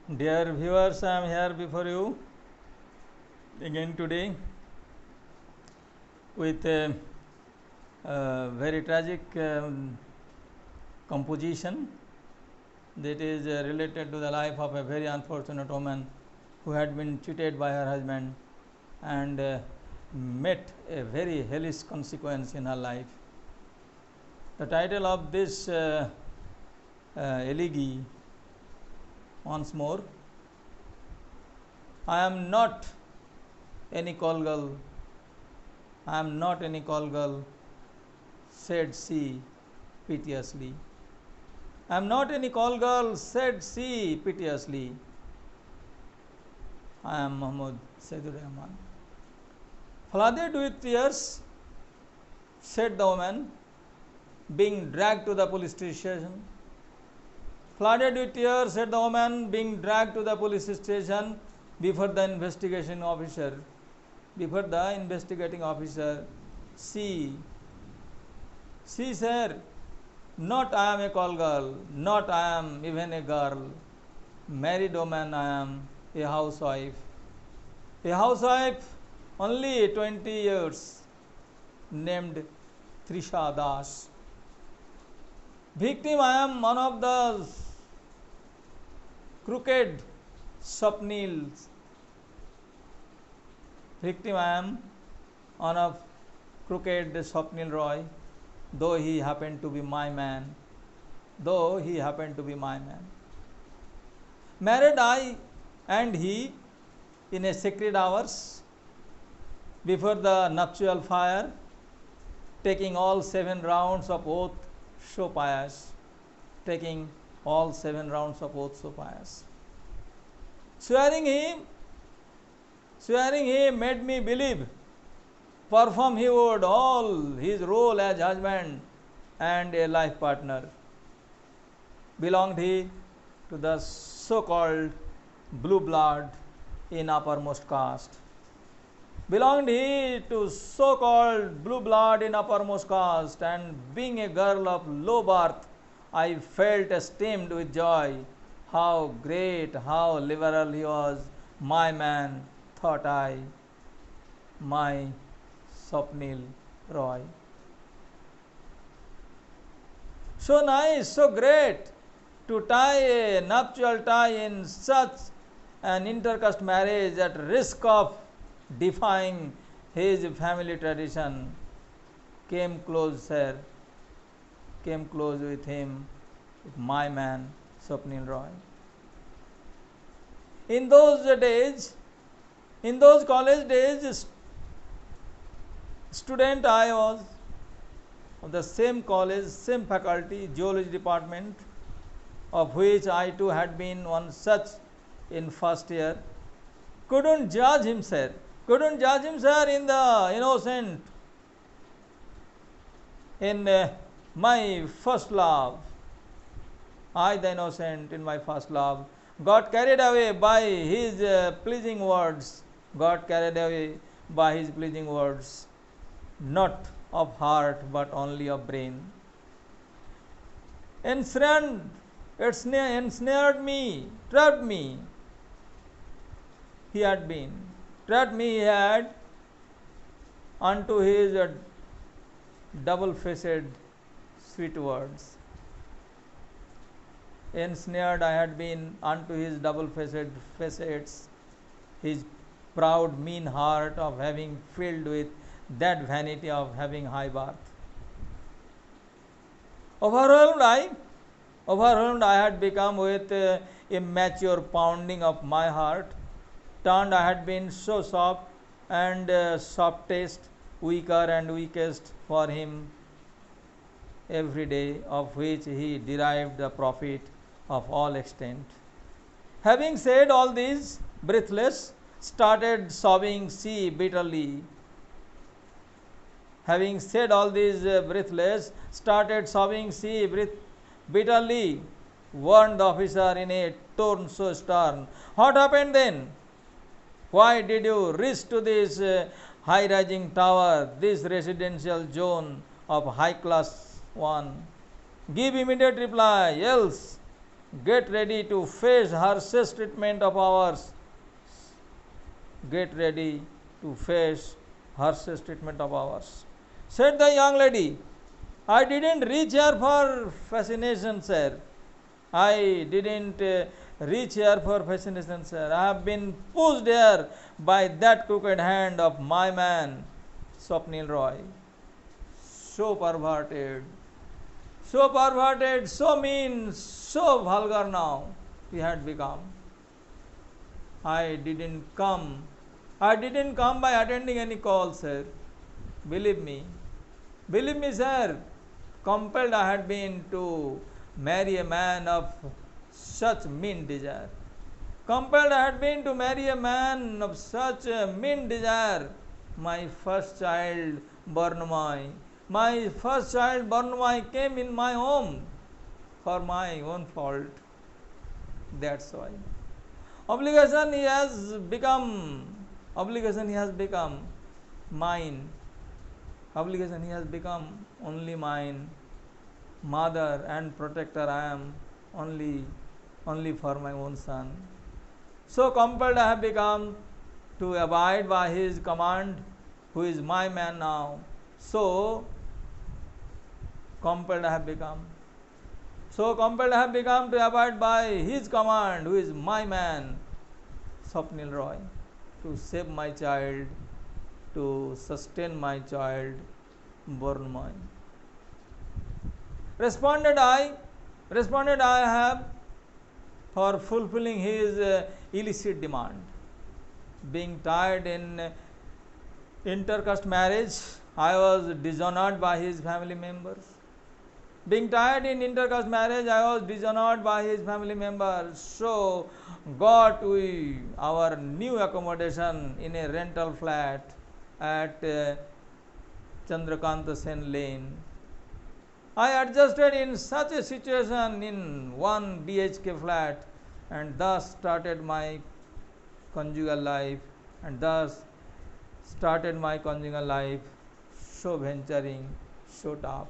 Dear viewers, I am here before you again today with a very tragic composition that is related to the life of a very unfortunate woman who had been cheated by her husband and met a very hellish consequence in her life. The title of this elegy once more, I am not any call girl, I am not any call girl, said she piteously. I am not any call girl, said she piteously. I am Muhammad Saidur Rahman. Flooded with tears, said the woman, being dragged to the police station. Flooded with tears, said the woman, being dragged to the police station before the investigating officer. Before the investigating officer, she said, not I am a call girl, not I am even a girl. Married woman I am, a housewife. A housewife only 20 years, named Trisha Das. Victim I am one of the crooked Swapnils. Victim I am one of crooked Swapnil Roy, though he happened to be my man. Though he happened to be my man. Married I and he in a sacred hours before the nuptial fire, taking all 7 rounds of oath so pious, taking all 7 rounds of oath so pious. Swearing he made me believe, perform he would all his role as husband and a life partner. Belonged he to the so-called blue blood in uppermost caste. Belonged he to so-called blue blood in uppermost caste, and being a girl of low birth, I felt esteemed with joy. How great, how liberal he was, my man, thought I, my Swapnil Roy. So nice, so great to tie a nuptial tie in such an intercaste marriage at risk of defying his family tradition. Came close, sir, came close with him, with my man, Swapnil Roy. In those days, in those college days, student I was of the same college, same faculty, geology department, of which I too had been one such in first year. Couldn't judge him, sir. Couldn't judge him, sir, in the innocent, in my first love. I, the innocent, in my first love, got carried away by his pleasing words. Got carried away by his pleasing words, not of heart but only of brain. Ensnared me, trapped me. He had been, trapped me he had unto his double-faced sweet words. Ensnared I had been unto his double-faced facets, his proud mean heart of having filled with that vanity of having high birth. Overwhelmed I had become with immature pounding of my heart. Turned I had been so soft and softest, weaker and weakest for him every day, of which he derived the profit of all extent. Having said all this, breathless, started sobbing she bitterly. Having said all this, breathless, started sobbing she bitterly, warned the officer in a tone so stern. What happened then? Why did you risk to this high-rising tower, this residential zone of high class one? Give immediate reply, else Get ready to face harshest treatment of ours. Get ready to face harshest treatment of ours. Said the young lady, I didn't reach here for fascination, sir. I didn't reach here for fascination, sir. I have been pushed here by that crooked hand of my man, Swapnil Roy. So perverted, so mean, so vulgar now he had become. I didn't come. I didn't come by attending any call, sir. Believe me. Believe me, sir. Compelled I had been to marry a man of such mean desire. Compelled I had been to marry a man of such a mean desire. My first child, Barnumai. My first child, Barnumai, came in my home for my own fault. That's why. Obligation he has become. Obligation he has become mine. Obligation he has become only mine. Mother and protector I am only for my own son. So compelled I have become to abide by his command, who is my man now. So compelled I have become. So compelled I have become to abide by his command, who is my man, Swapnil Roy, to save my child, to sustain my child, Barnumai. Responded I have for fulfilling his illicit demand. Being tied in intercaste marriage, I was dishonored by his family members. Being tied in intercaste marriage, I was dishonored by his family members. So got we our new accommodation in a rental flat at Chandrakanta Sen Lane. I adjusted in such a situation in 1 BHK flat and thus started my conjugal life so venturing, so tough.